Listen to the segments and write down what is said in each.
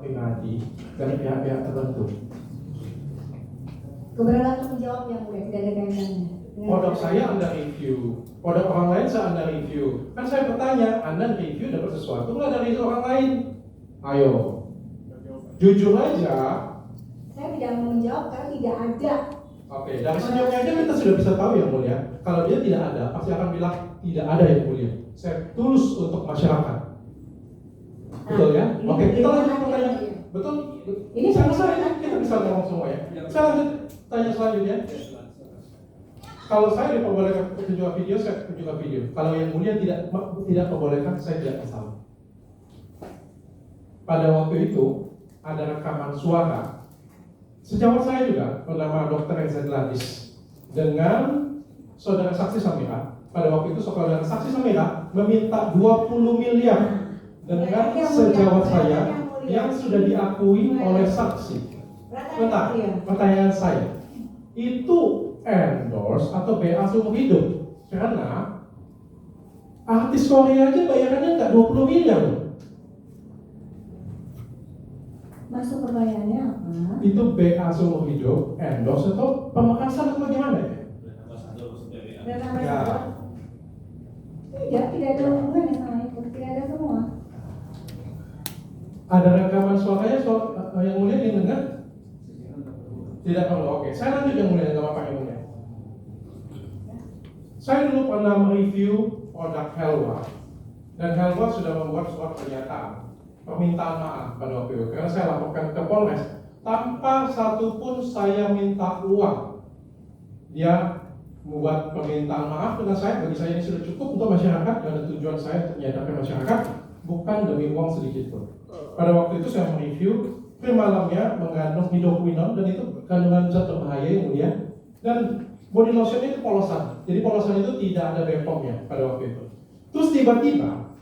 pribadi dari pihak-pihak tertentu. Keberatan untuk menjawab yang mulia, tidak ada kaitannya. Produk saya Anda review, produk orang lain saya Anda review. Kan saya bertanya, Anda review dapat sesuatu nggak dari orang lain? Ayo, jujur aja. Saya tidak mau menjawab karena tidak ada. Oke, dari senyumnya aja kita sudah bisa tahu yang mulia. Kalau dia tidak ada, pasti akan bilang tidak ada yang mulia. Saya tulus untuk masyarakat. Betul ya? Oke, kita lanjut pertanyaan. Betul? Ini Saya rasa kita bisa ngomong semua ya. Saya lanjut tanya selanjutnya. Kalau saya diperbolehkan tunjukkan video, saya tunjukkan video. Kalau yang mulia tidak perbolehkan, saya tidak masalah. Pada waktu itu ada rekaman suara. Sejawat saya juga bernama Dr. Reza Gladys dengan saudara saksi Samira. Pada waktu itu saudara saksi Samira meminta 20 miliar dengan sejawat saya yang sudah diakui oleh saksi. Bentar, pertanyaan saya, itu endorse atau BA seumur hidup? Karena artis Korea aja bayarannya nggak 20 miliar loh. Masuk pertanyaannya apa? Itu BA seumur hidup, endorse atau pemekasan atau bagaimana ya? Ya. Tidak ada hubungannya sama itu, tidak ada semua. Ada rekaman suaranya, yang mulia didengar? Tidak perlu, oke. Saya lanjut yang mulia, nggak apa-apa yang mulia. Saya dulu pernah mereview produk Helwa, dan Helwa sudah membuat surat pernyataan permintaan maaf pada waktu itu, karena saya laporkan ke Polres tanpa satupun saya minta uang. Dia membuat permintaan maaf dengan saya, bagi saya ini sudah cukup untuk masyarakat, dan tujuan saya untuk menyadarkan masyarakat, bukan demi uang sedikit pun. Pada waktu itu saya mereview krim malamnya mengandung hidroquinon, dan itu kandungan zat berbahaya yang mulia, dan body lotion itu polosan, jadi polosan itu tidak ada BPOM-nya pada waktu itu. Terus tiba-tiba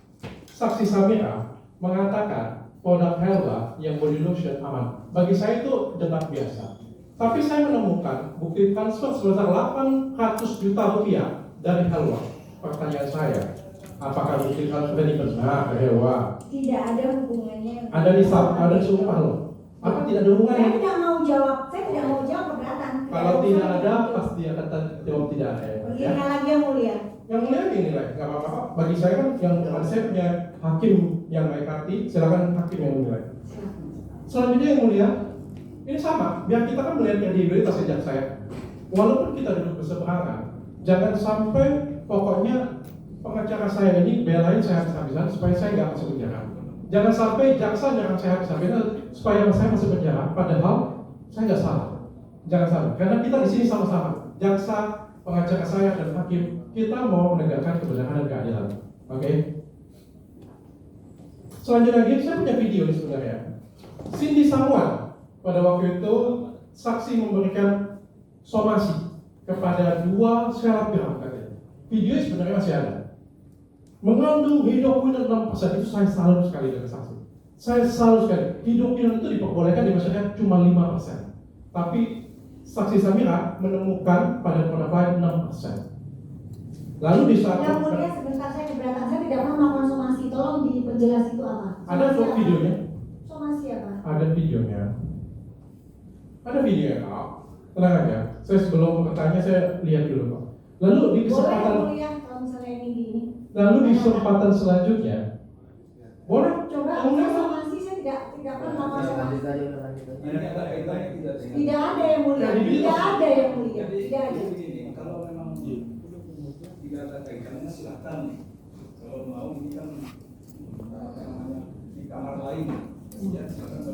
saksi Samira mengatakan produk Helwa yang body lotion aman. Bagi saya itu debat biasa. Tapi saya menemukan bukti transfer sebesar 800 juta rupiah dari Helwa. Pertanyaan saya, apakah bukti transfer ini benar dari Helwa? Tidak ada hubungannya. Ada di ada sumpah loh. Apa tidak ada hubungannya? Saya tidak mau jawab. Saya tidak mau jawab keberatan. Kalau tidak ada, pasti akan jawab tidak ada. Begini lagi yang mulia. Yang mulia ini lah, nggak apa-apa. Bagi saya kan yang saya punya hakim yang baik hati, silakan hakim yang menilai. Selanjutnya yang mulia, ini sama. Biar kita kan melihat kredibilitas sejak saya. Walaupun kita duduk berseberangan, jangan sampai pokoknya pengacara saya ini belain saya habis-habisan supaya saya nggak masuk penjara. Jangan sampai jaksa nyerang saya habis-habisan supaya saya masuk penjara. Padahal saya nggak salah. Jangan sampai. Karena kita di sini sama-sama. Jaksa, pengacara saya dan hakim, kita mau menegakkan kebenaran dan keadilan. Oke? Selanjutnya lagi, saya punya video ini sebenarnya. Cindy Samuel pada waktu itu saksi memberikan somasi kepada 2 selebgram katanya. Video sebenarnya masih ada. Mengandung hidroquinon 6%, itu saya salut sekali dengan saksi. Saya salut sekali. Hidroquinon itu diperbolehkan di masyarakat cuma 5%. Tapi saksi Samira menemukan pada produk lain 6%. Lalu di saat yang mulia sebentar, saya keberatan. Saya tidak pernah melakukan somasi. Tolong diperjelas itu apa? Ada videonya? Somasi apa? Ada videonya. Ada video ya, Kak. Tenang aja. Saya sebelum bertanya saya lihat dulu, Pak. Lalu di kesempatan boleh mulia kalau misalnya ini gini. Lalu di kesempatan selanjutnya, boleh Coba somasi, saya tidak pernah melakukan somasi. Tidak ada yang mulia. Tidak ada yang mulia. Tidak ada. Kalau memang tidak ada kaitannya silakan. Kalau mau ini kan di kamar lain.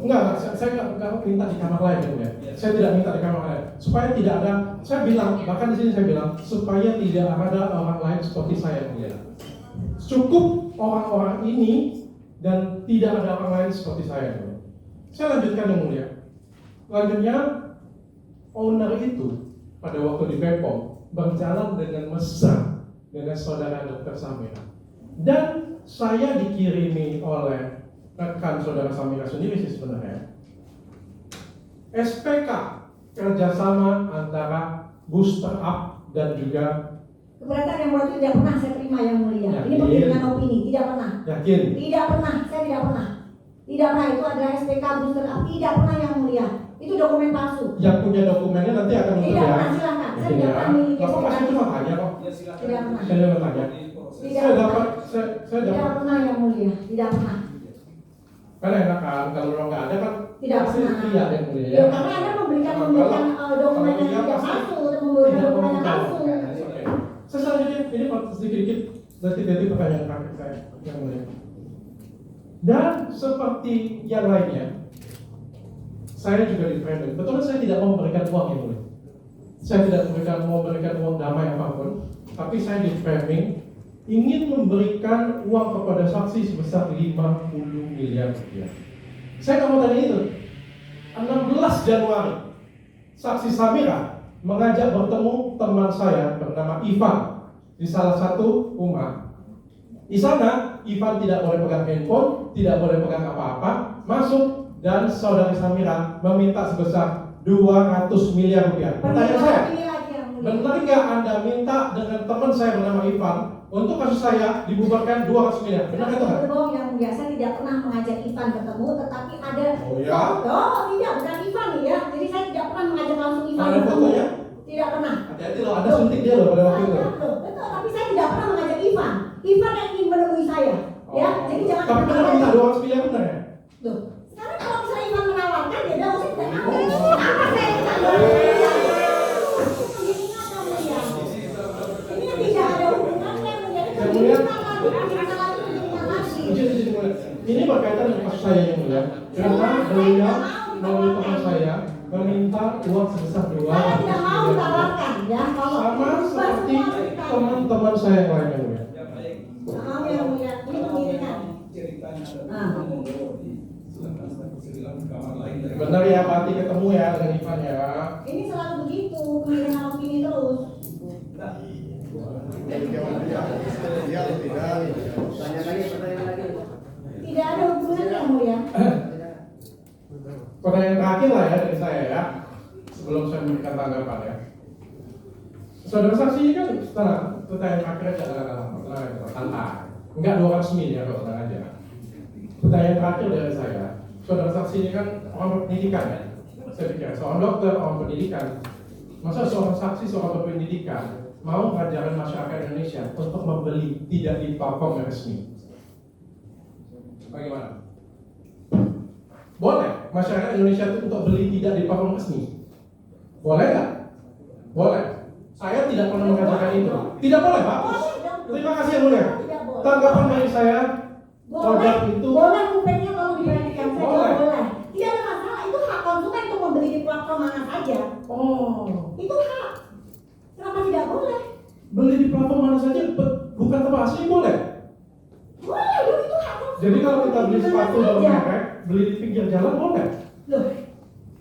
Enggak, saya nggak minta di kamar lain ya. Saya tidak minta di kamar lain. Supaya tidak ada, saya bilang, bahkan di sini saya bilang, supaya tidak ada orang lain seperti saya ya. Cukup orang-orang ini dan tidak ada orang lain seperti saya. Saya lanjutkan yang mulia. Lanjutnya, owner itu pada waktu di Bepom berjalan dengan mesra dengan saudara Dr. Samira. Dan saya dikirimi oleh rekan saudara Samira sendiri sih sebenarnya. SPK kerjasama antara Booster Up dan juga keberatan yang mulia itu tidak pernah saya terima yang mulia. Ini Yakin? berdasarkan opini, tidak pernah. Yakin? Tidak pernah, saya tidak pernah. Tidak pernah, itu adalah SPK booster up, tidak pernah yang mulia. Itu dokumen palsu. Yang punya dokumennya nanti akan Tidak ya. pernah, silakan. Saya Mungkin tidak ya. pernah memiliki Bapak SPK. pasti cuma tanya kok. Ya silakan. Tidak pernah. Saya cuma tanya. Tidak Saya pernah. dapat, saya Tidak dapat. pernah yang mulia, tidak pernah. Kan enak kan, kalau orang nggak ada kan Tidak pasti pernah. tidak yang mulia ya. Ya, karena Anda memberikan dokumen yang iya, tidak pasti palsu, dan memberikan tidak dokumen yang mau palsu. tahu. Oke. Saya selanjutnya ini sedikit-sedikit nanti pertanyaan terakhir saya yang mulia. Dan seperti yang lainnya, saya juga di framing. Betul saya tidak mau memberikan uang yang mulia. Saya tidak mau memberikan uang damai apapun, tapi saya di framing ingin memberikan uang kepada saksi sebesar 50 miliar rupiah. Saya nggak mau tanya itu. 16 Januari, saksi Samira mengajak bertemu teman saya bernama Ivan di salah satu rumah. Di sana, Ivan tidak boleh pegang handphone, tidak boleh pegang apa-apa, masuk dan saudari Samira meminta sebesar 200 miliar rupiah. Pertanyaan saya, benar nggak Anda minta dengan teman saya bernama Ivan untuk kasus saya dibubarkan 200 miliar? Benar itu nggak? Berbohong yang mulia, saya tidak pernah mengajak Ivan bertemu, tetapi ada. Oh ya? Oh tidak, bukan Ivan nih ya. Jadi saya tidak pernah mengajak langsung Ivan Ada bertemu. fotonya? Tidak pernah. Hati-hati loh, Anda suntik dia loh pada waktu itu. Betul, tapi saya tidak pernah mengajak Ivan. Ivan yang ingin menemui saya. Ya, jadi jangan. Tapi benar minta 200 miliar benar ya? Loh, sekarang kalau misalnya Ivan menawarkan, ya udah usah tidak ambil. Apa saya minta 200 miliar? Ini nggak mulia. Ini tidak ada hubungannya menjadi pendidikan lagi, pendidikan lagi, pendidikan lagi. Ini berkaitan dengan kasus saya yang mulia. Karena beliau melalui teman saya meminta uang sebesar 200 Saya tidak mau miliar. ditawarkan, ya. Kalau Sama seperti semua kita- teman-teman saya yang lain yang mulia. Ya baik. Mau yang mulia, ini pendidikan. Ceritanya Ah. ada monggo di silakan silakan ke kamar lain. Benar ya, berarti ketemu ya dengan Ivan ya. Ini selalu begitu, pemilihan opini terus. Nah, Tidak ada hubungannya yang mulia. Pertanyaan terakhir lah ya dari saya ya, sebelum saya memberikan tanggapan ya. Saudara saksi ini kan tenang, pertanyaan terakhir aja tenang, santai. Enggak 200 miliar kok, tenang aja. Pertanyaan terakhir dari saya, saudara saksi ini kan orang berpendidikan ya. Saya pikir seorang dokter, orang pendidikan. Masa seorang saksi, seorang berpendidikan mau mengajarkan masyarakat Indonesia untuk membeli tidak di platform yang resmi? Bagaimana? Boleh masyarakat Indonesia itu untuk beli tidak di platform resmi? Boleh nggak? Boleh. Saya tidak pernah mengajarkan itu. Tidak boleh, Pak. Terima kasih yang mulia. Tidak boleh. Tanggapan dari saya, produk itu boleh kupingnya kalau diperhatikan saya Boleh. boleh. Tidak ada masalah, itu hak konsumen untuk membeli di platform mana saja. oh Itu hak. Kenapa tidak boleh? beli di platform mana saja, bukan tempat asli boleh. Boleh, loh, itu hak konsumen. Jadi kalau kita beli Di mana sepatu dalam saja. merek, beli di pinggir jalan boleh. Loh,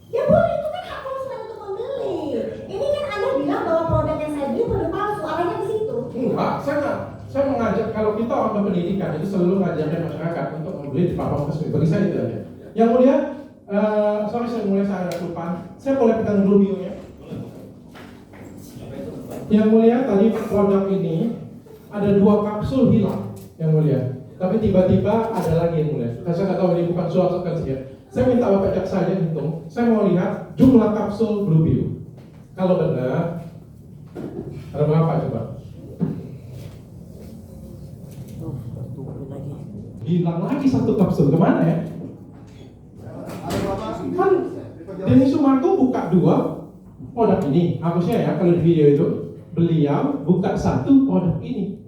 ya boleh, itu kan hak konsumen untuk membeli. Ini kan Anda bilang bahwa produk yang saya beli produk palsu, arahnya di situ. Enggak, saya mengajak kalau kita orang berpendidikan itu selalu mengajarkan masyarakat untuk membeli di platform resmi. Bagi saya itu aja. Yang mulia, saya agak lupa. Saya boleh pegang dulu bionya. Yang mulia, tadi produk ini ada 2 kapsul hilang. Yang mulia, tapi tiba-tiba ada lagi yang mulia. Saya nggak tahu ini bukan surat kan saja. Saya minta Bapak jaksa aja hitung. Saya mau lihat jumlah kapsul Blue Bio. Kalau benar, ada berapa coba? Hilang lagi 1 kapsul, kemana ya? Kan Denny Sumargo buka 2 produk ini, harusnya ya kalau di video itu beliau buka 1 produk ini.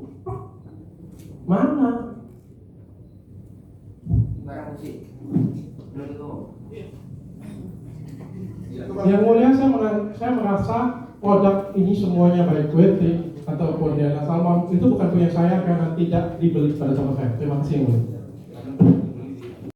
Mana? Yang mulia, saya merasa produk ini semuanya baik quality ataupun Diana Salmon itu bukan punya saya karena tidak dibeli pada sama saya. Terima kasih yang mulia.